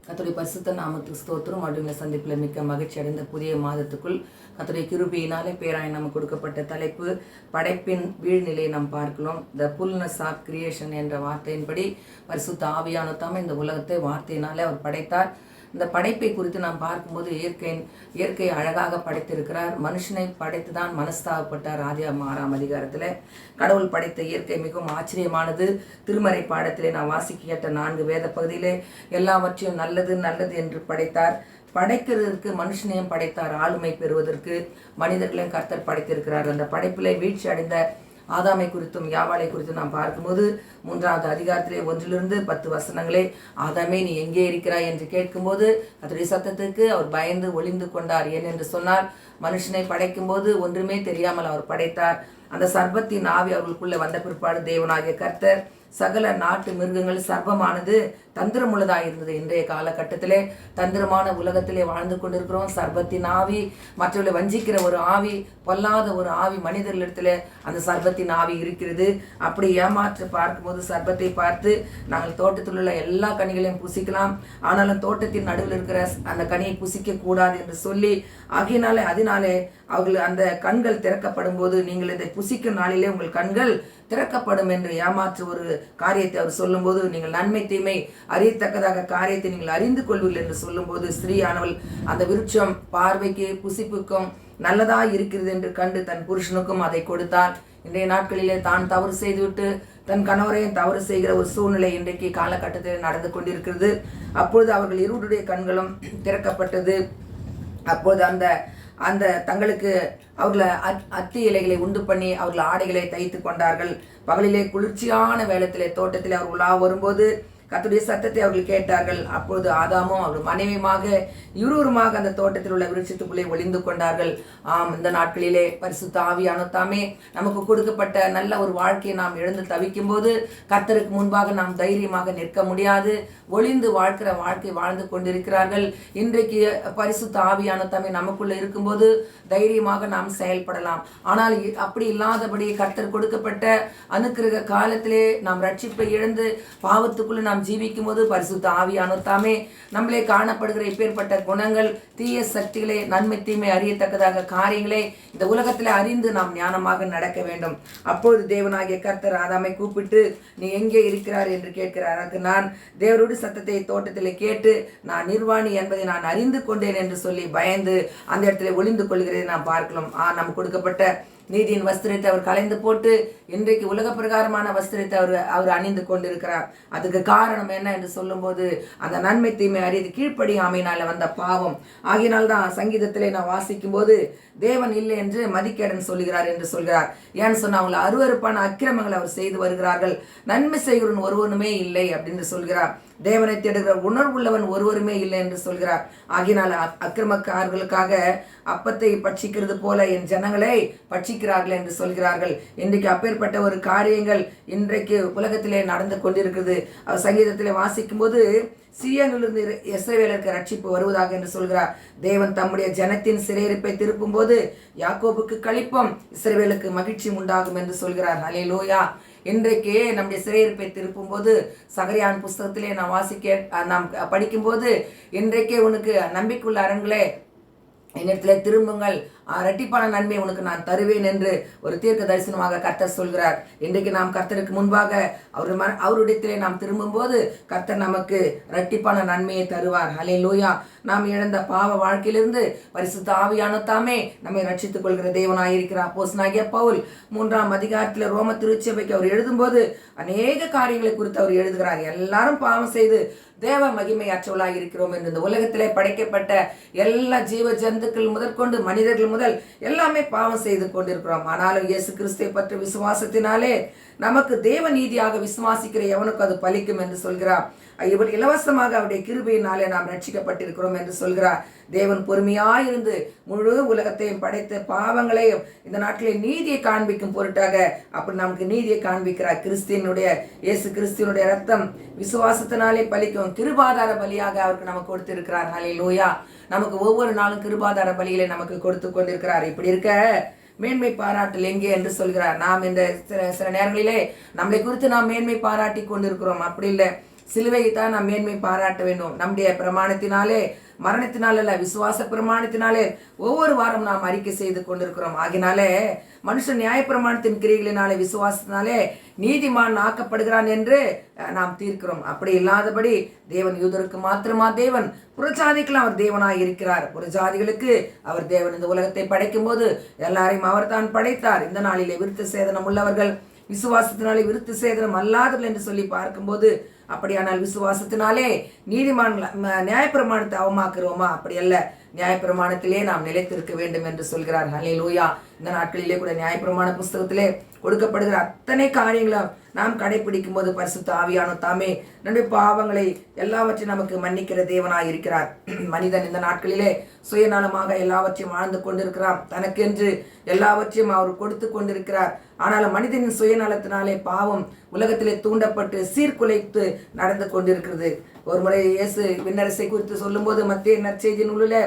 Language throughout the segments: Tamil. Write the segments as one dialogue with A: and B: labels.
A: கர்த்தருடைய பரிசுத்த நாமத்துக்கு ஸ்தோத்திரம். மறுபடியும் சந்திப்பில் மிக்க மகிழ்ச்சி அடைந்த புதிய மாதத்துக்குள் கர்த்தருடைய கிருபையினாலே பேராய் நமக்கு கொடுக்கப்பட்ட தலைப்பு படைப்பின் வீழ்நிலையை நாம் பார்க்கலாம். த ஃபுல்னஸ் ஆஃப் கிரியேஷன் என்ற வார்த்தையின்படி பரிசுத்த ஆவியான தாமே இந்த உலகத்தை வார்த்தையினாலே அவர் படைத்தார். இந்த படைப்பை குறித்து நாம் பார்க்கும்போது இயற்கை அழகாக படைத்திருக்கிறார். மனுஷனை படைத்து தான் மனஸ்தாபப்பட்டார். ஆதியாகமம் 6ஆம் அதிகாரத்தில் கடவுள் படைத்த இயற்கை மிகவும் ஆச்சரியமானது. திருமறை பாடத்திலே நான் வாசிக்க கேட்ட 4 வேத பகுதியிலே எல்லாவற்றையும் நல்லது நல்லது என்று படைத்தார். படைக்கிறதுக்கு மனுஷனையும் படைத்தார். ஆளுமை பெறுவதற்கு மனிதர்களையும் கர்த்தர் படைத்திருக்கிறார். அந்த படைப்பிலே வீழ்ச்சி அடைந்த ஆதாமை குறித்தும் யாவாளை குறித்தும் நாம் பார்க்கும்போது 3ஆவது அதிகாரத்திலே 1-10 வசனங்களே, ஆதாமே நீ எங்கே இருக்கிறாய் என்று கேட்கும்போது கர்த்தருடைய சத்தத்துக்கு அவர் பயந்து ஒளிந்து கொண்டார். ஏனென்று சொன்னால் மனுஷனை படைக்கும்போது ஒன்றுமே தெரியாமல் அவர் படைத்தார். அந்த சர்ப்பத்தின் ஆவி அவர்களுக்குள்ளே வந்த பிற்பாடு தேவனாகிய கர்த்தர் சகல நாட்டு மிருகங்கள் சர்ப்பமானது தந்திரமுள்ளதாக இருந்தது. இன்றைய காலகட்டத்திலே தந்திரமான உலகத்திலே வாழ்ந்து கொண்டிருக்கிறோம். சர்ப்பத்தின் ஆவி, மற்றவர்களை வஞ்சிக்கிற ஒரு ஆவி, பொல்லாத ஒரு ஆவி மனிதர்களிடத்துல அந்த சர்ப்பத்தின் ஆவி இருக்கிறது. அப்படி ஏமாற்று பார்க்கும்போது சர்ப்பத்தை பார்த்து நாங்கள் தோட்டத்தில் உள்ள எல்லா கனிகளையும் புசிக்கலாம், ஆனாலும் தோட்டத்தின் நடுவில் இருக்கிற அந்த கனியை புசிக்க கூடாது என்று சொல்லி அதனாலே அவர்கள் அந்த கண்கள் திறக்கப்படும் போது நீங்கள் இதை புசிக்கும் நாளிலே உங்கள் கண்கள் திறக்கப்படும் என்று ஏமாற்று ஒரு காரியத்தை அவர் சொல்லும்போது, நீங்கள் நன்மை தீமை அறியத்தக்கதாக காரியத்தை நீங்கள் அறிந்து கொள்வீர்கள் என்று சொல்லும்போது, ஸ்திரீயானவள் அந்த விருட்சம் பார்வைக்கு புசிப்புக்கும் நல்லதா இருக்கிறது என்று கண்டு தன் புருஷனுக்கும் அதை கொடுத்தாள். இன்றைய நாட்களிலே தான் தவறு செய்துவிட்டு தன் கணவரையும் தவறு செய்கிற ஒரு சூழ்நிலை இன்றைக்கு காலகட்டத்தில் நடந்து கொண்டிருக்கிறது. அப்பொழுது அவர்கள் இருவருடைய கண்களும் திறக்கப்பட்டது. அப்போது அந்த தங்களுக்கு அவர்களை அத்தி இலைகளை உண்டு பண்ணி அவர்கள் ஆடைகளை தைத்து கொண்டார்கள். பகலிலே குளிர்ச்சியான வேளத்திலே தோட்டத்திலே அவர் உலா வரும்போது கர்த்தருடைய சத்தத்தை அவர்கள் கேட்டார்கள். அப்பொழுது ஆதாமும் அவர் மனைவியுமாக இருவருமாக அந்த தோட்டத்தில் உள்ள விருட்சத்துக்குள்ளே ஒளிந்து கொண்டார்கள். இந்த நாட்களிலே பரிசுத்த ஆவியான தாமே நமக்கு கொடுக்கப்பட்ட நல்ல ஒரு வாழ்க்கையை நாம் இழந்து தவிக்கும் போது கர்த்தருக்கு முன்பாக நாம் தைரியமாக நிற்க முடியாது. ஒளிந்து வாழ்க்கிற வாழ்க்கை வாழ்ந்து கொண்டிருக்கிறார்கள். இன்றைக்கு பரிசுத்த ஆவியான தாமே நமக்குள்ள இருக்கும்போது தைரியமாக நாம் செயல்படலாம். ஆனால் அப்படி இல்லாதபடி கர்த்தர் கொடுக்கப்பட்ட அனுக்கிரக காலத்திலே நாம் ரட்சிப்பை இழந்து பாவத்துக்குள்ள நாம் ஜீவிக்கும் போது பரிசுத்த ஆவியானவர் தாமே நம்மளே காணப்படுகிற இப்பேற்பட்ட குணங்கள், தீய சக்திகளை, நன்மை தீமை அறியத்தக்கதாக காரியங்களை இந்த உலகத்தில் அறிந்து நாம் ஞானமாக நடக்க வேண்டும். அப்பொழுது தேவனாகிய கர்த்தர் ஆதாமை கூப்பிட்டு நீ எங்கே இருக்கிறார் என்று கேட்கிறார். அதற்கு நான் தேவருடைய சத்தத்தை தோட்டத்தில் கேட்டு நான் நிர்வாணி என்பதை நான் அறிந்து கொண்டேன் என்று சொல்லி பயந்து அந்த இடத்துல ஒளிந்து கொள்கிறதை நாம் பார்க்கலாம். நமக்கு கொடுக்கப்பட்ட நீதியின் வஸ்திரத்தை அவர் கலைந்து போட்டு இன்றைக்கு உலக பிரகாரமான வஸ்திரத்தை அவர் அணிந்து கொண்டிருக்கிறார். அதுக்கு காரணம் என்ன என்று சொல்லும்போது அந்த நன்மை தீமை அறிந்து கீழ்ப்படியாமையினால வந்த பாவம். ஆகினால்தான் சங்கீதத்திலே நான் வாசிக்கும் போது தேவன் இல்லை என்று மதிக்கேடன் சொல்கிறார் என்று சொல்கிறார். ஏன்னு சொன்னா அவங்களை அருவருப்பான அக்கிரமங்களை அவர் செய்து வருகிறார்கள். நன்மை செய்கிறவன் ஒருவனுமே இல்லை அப்படின்னு சொல்கிறார். தேவனை தேடுகிற உணர்வுள்ளவன் ஒருவருமே இல்லை என்று சொல்கிறார். ஆகினால் அக்கிரமக்காரர்களுக்காக அப்பத்தை பட்சிக்கிறது போல என் ஜனங்களை பட்சிக்கிறார்கள் என்று சொல்கிறார்கள். இன்றைக்கு அப்பேற்பட்ட ஒரு காரியங்கள் இன்றைக்கு உலகத்திலே நடந்து கொண்டிருக்கிறது. அவர் சங்கீதத்திலே வாசிக்கும் போது சீயோனிலிருந்து இஸ்ரவேலுக்கு ரட்சிப்பு வருவதாக என்று சொல்கிறார். தேவன் தம்முடைய ஜனத்தின் சிறையிருப்பை திருப்பும் போது யாக்கோபுக்கு களிப்பும் இஸ்ரவேலுக்கு மகிழ்ச்சி உண்டாகும் என்று சொல்கிறார். ஹல்லேலூயா. இன்றைக்கு நம்முடைய சிறையிருப்பை திருப்பும் போது சகரியான் புஸ்தகத்திலே நாம் படிக்கும்போது இன்றைக்கே உனக்கு நம்பிக்கையுள்ள அரண்களே என்னிடத்துல திரும்புங்கள், இரட்டிப்பான நன்மை உனக்கு நான் தருவேன் என்று ஒரு தீர்க்க தரிசனமாக கர்த்தர் சொல்கிறார். இன்றைக்கு நாம் கர்த்தருக்கு முன்பாக அவருடையத்திலே நாம் திரும்பும்போது கர்த்தர் நமக்கு இரட்டிப்பான நன்மையை தருவார். ஹல்லேலூயா. நாம் இழந்த பாவ வாழ்க்கையிலிருந்து பரிசுத்த ஆவியான தாமே நம்மை ரட்சித்துக் கொள்கிற தேவனாயிருக்கிறார். அப்போஸ்தலனாகிய பவுல் 3ஆம் அதிகாரத்தில் ரோம திருச்சபைக்கு அவர் எழுதும்போது அநேக காரியங்களை குறித்து அவர் எழுதுகிறார். எல்லாரும் பாவம் செய்து தேவ மகிமை அற்றவளாக இருக்கிறோம் என்று இந்த உலகத்திலே படைக்கப்பட்ட எல்லா ஜீவ ஜந்துக்கள் முதற்கொண்டு மனிதர்கள் முதல் எல்லாமே பாவம் செய்து கொண்டிருக்கிறோம். ஆனாலும் இயேசு கிறிஸ்துவை பற்றி விசுவாசத்தினாலே நமக்கு தேவ நீதியாக விசுவாசிக்கிற எவனுக்கு அது பலிக்கும் என்று சொல்கிறார். இவர் இலவசமாக அவருடைய கிருபையினாலே நாம் ரட்சிக்கப்பட்டிருக்கிறோம் என்று சொல்கிறார். தேவன் பொறுமையாயிருந்து முழு உலகத்தையும் படைத்த பாவங்களையும் இந்த நாட்டிலே நீதியை காண்பிக்கும் பொருட்டாக அப்படி நமக்கு நீதியை காண்பிக்கிறார். இயேசு கிறிஸ்துவினுடைய ரத்தம் விசுவாசத்தினாலே பலிக்கும் கிருபாதார பலியாக அவருக்கு நமக்கு கொடுத்திருக்கிறார். ஹல்லேலூயா. நமக்கு ஒவ்வொரு நாளும் கிருபாதார பலிகளை நமக்கு கொடுத்து கொண்டிருக்கிறார். இப்படி இருக்க மேன்மை பாராட்டல் எங்கே என்று சொல்கிறார். நாம் இந்த சில நேரங்களிலே நம்மளை குறித்து நாம் மேன்மை பாராட்டி கொண்டிருக்கிறோம். அப்படி இல்லை, சிலுவையை தான் நாம் மேன்மை பாராட்ட வேண்டும். நம்முடைய பிரமாணத்தினாலே, மரணத்தினால அல்ல, விசுவாச பிரமாணத்தினாலே ஒவ்வொரு வாரம் நாம் அறிக்கை செய்து கொண்டிருக்கிறோம். ஆகினாலே மனுஷன் நியாயப்பிரமாணத்தின் கிரியைகளினாலே, விசுவாசத்தினாலே நீதிமான் ஆக்கப்படுகிறான் என்று நாம் தீர்க்கிறோம். அப்படி இல்லாதபடி தேவன் யூதருக்கு மாத்திரமா தேவன், புறஜாதிக்கெல்லாம் அவர் தேவனாய் இருக்கிறார். புறஜாதிகளுக்கு அவர் தேவன். இந்த உலகத்தை படைக்கும் போது எல்லாரையும் அவர் தான் படைத்தார். இந்த நாளிலே விருத்த சேதனம் உள்ளவர்கள், விசுவாசத்தினாலே விருத்த சேதனம் அல்லாதவர்கள் என்று சொல்லி பார்க்கும்போது, அப்படியானால் விசுவாசத்தினாலே நீதிமான் நியாயப்பிரமாணத்தை அவமாக்குறோமா? அப்படி அல்ல, நியாயப்பிரமாணத்திலே நாம் நிலைத்திருக்க வேண்டும் என்று சொல்கிறார். ஹல்லேலூயா. இந்த நாட்களிலே கூட நியாயப்பிரமாண புஸ்தகத்திலே கொடுக்கப்படுகிற அத்தனை காரியங்களும் நாம் கடைபிடிக்கும் போது பரிசுத்த ஆவியானவர் தாமே நம்முடைய பாவங்களை எல்லாவற்றையும் நமக்கு மன்னிக்கிற தேவனாய் இருக்கிறார். மனிதன் இந்த நாட்களிலே சுயநலமாக எல்லாவற்றையும் வாழ்ந்து கொண்டிருக்கிறான். தனக்கென்று எல்லாவற்றையும் அவர் கொடுத்து கொண்டிருக்கிறார். ஆனாலும் மனிதனின் சுயநலத்தினாலே பாவம் உலகத்திலே தூண்டப்பட்டு சீர்குலைத்து நடந்து கொண்டிருக்கிறது. ஒரு முறை இயேசு விண்ணரசை குறித்து சொல்லும்போது மத்திய நற்செய்தி நூலில்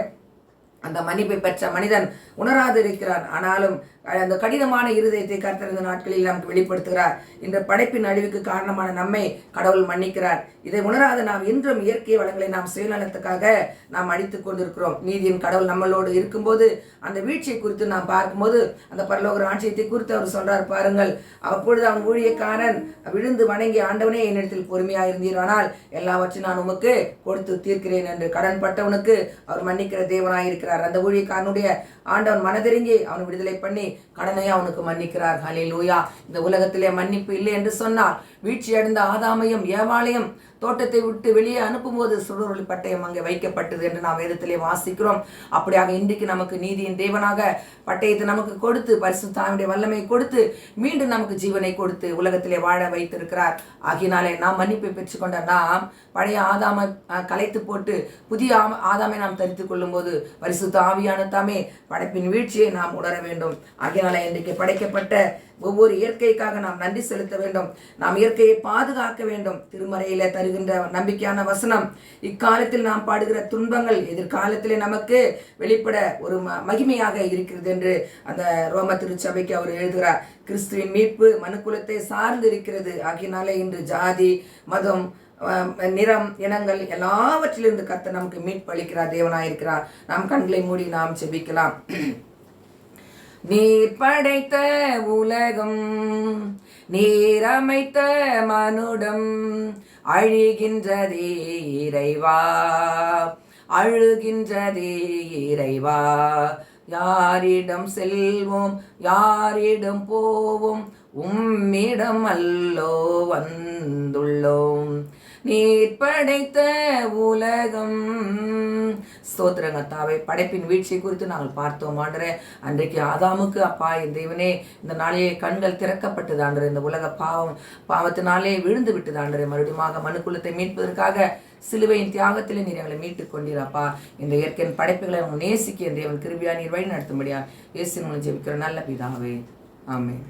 A: அந்த மன்னிப்பை பெற்ற மனிதன் உணராது இருக்கிறான். ஆனாலும் அந்த கடினமான இருதயத்தை கர்த்தர் இந்த நாட்களில் நமக்கு வெளிப்படுத்துகிறார். இந்த படைப்பின் அழிவுக்கு காரணமான நம்மை கடவுள் மன்னிக்கிறார். இதை உணராத நாம் இன்றும் இயற்கை வளங்களை நாம் சுயநலத்துக்காக நாம் அடித்துக் கொண்டிருக்கிறோம். நீதியின் கடவுள் நம்மளோடு இருக்கும்போது அந்த வீழ்ச்சியை குறித்து நாம் பார்க்கும்போது, அந்த பரலோக ராஜ்யத்தை குறித்து அவர் சொல்றார் பாருங்கள். அப்பொழுது அவன் ஊழியக்காரன் விழுந்து வணங்கி, ஆண்டவனே என்னிடத்தில் பொறுமையாக இருந்தீர், ஆனால் எல்லாவற்றையும் நான் உமக்கு கொடுத்து தீர்க்கிறேன் என்று கடன் பட்டவனுக்கு அவர் மன்னிக்கிற தேவனாய் இருக்கிறார். அந்த ஊழியக்காரனுடைய ஆண்டவன் மனதிறங்கி அவன் விடுதலை பண்ணி கடனை அவனுக்கு மன்னிக்கிறார். ஹல்லேலூயா. இந்த உலகத்திலே மன்னிப்பு இல்லை என்று சொன்னால், வீழ்ச்சி அடைந்த ஆதாமையும் ஏவாளையும் தோட்டத்தை விட்டு வெளியே அனுப்பும்போது சுடரொளி பட்டயம் அங்கே வைக்கப்பட்டது என்று நாம் வேதத்திலே வாசிக்கிறோம். அப்படியாக இன்றைக்கு நமக்கு நீதியின் தேவனாக பட்டயத்தை நமக்கு கொடுத்து, பரிசுத்தாவினுடைய வல்லமை கொடுத்து, மீண்டும் நமக்கு ஜீவனை கொடுத்து உலகத்திலே வாழ வைத்திருக்கிறார். ஆகினாலே நாம் மன்னிப்பை பெற்றுக்கொண்ட நாம் பழைய ஆதாமை கலைத்து போட்டு புதிய ஆதாமை நாம் தரித்துக் கொள்ளும் போது பரிசுத்த ஆவியான தாமே படைப்பின் வீழ்ச்சியை நாம் உணர வேண்டும். ஆகினாலே இன்றைக்கு படைக்கப்பட்ட ஒவ்வொரு இயற்கைக்காக நாம் நன்றி செலுத்த வேண்டும். நாம் இயற்கையை பாதுகாக்க வேண்டும். திருமறையில தருகின்ற நம்பிக்கையான வசனம், இக்காலத்தில் நாம் பாடுகிற துன்பங்கள் எதிர்காலத்திலே நமக்கு வெளிப்பட ஒரு மகிமையாக இருக்கிறது என்று அந்த ரோம திருச்சபைக்கு அவர் எழுதுகிறார். கிறிஸ்துவின் மீட்பு மனுக்குலத்தை சார்ந்து இருக்கிறது. ஆகினாலே இன்று ஜாதி, மதம், நிறம், இனங்கள் எல்லாவற்றிலிருந்து கர்த்தர் நமக்கு மீட்பளிக்கிறார், தேவனாயிருக்கிறார். நாம் கண்களை மூடி நாம் ஜெபிக்கலாம். நீர் படைத்த உலகம், நீர் அமைத்த மனுடம், அழிகின்றதே இறைவா, அழுகின்றதே இறைவா. யாரிடம் செல்வோம், யாரிடம் போவோம், உம்மிடம் அல்லோ வந்துள்ளோம். நீர் படைத்த உலகம். ஸ்தோத்திரங்க தாவே. படைப்பின் வீழ்ச்சி குறித்து நாங்கள் பார்த்தோம் ஆண்டரே. அன்றைக்கு ஆதாமுக்கு அப்பா என் தேவனே, இந்த நாளையே கண்கள் திறக்கப்பட்டது ஆண்டரே. இந்த உலக பாவத்தினாலே விழுந்து விட்டது ஆண்டரே. மறுபடியும் மனுக்குலத்தை மீட்பதற்காக சிலுவையின் தியாகத்திலே நீர் எங்களை மீட்டுக் கொண்டீரப்பா. இந்த இயற்கையின் படைப்புகளை அவங்க நேசிக்க தேவன் கிருபையா நீர் வழி நடத்தும்படியா இயேசுவின் மூலம் ஜெபிக்கிற நல்ல பிதாவே. ஆமென்.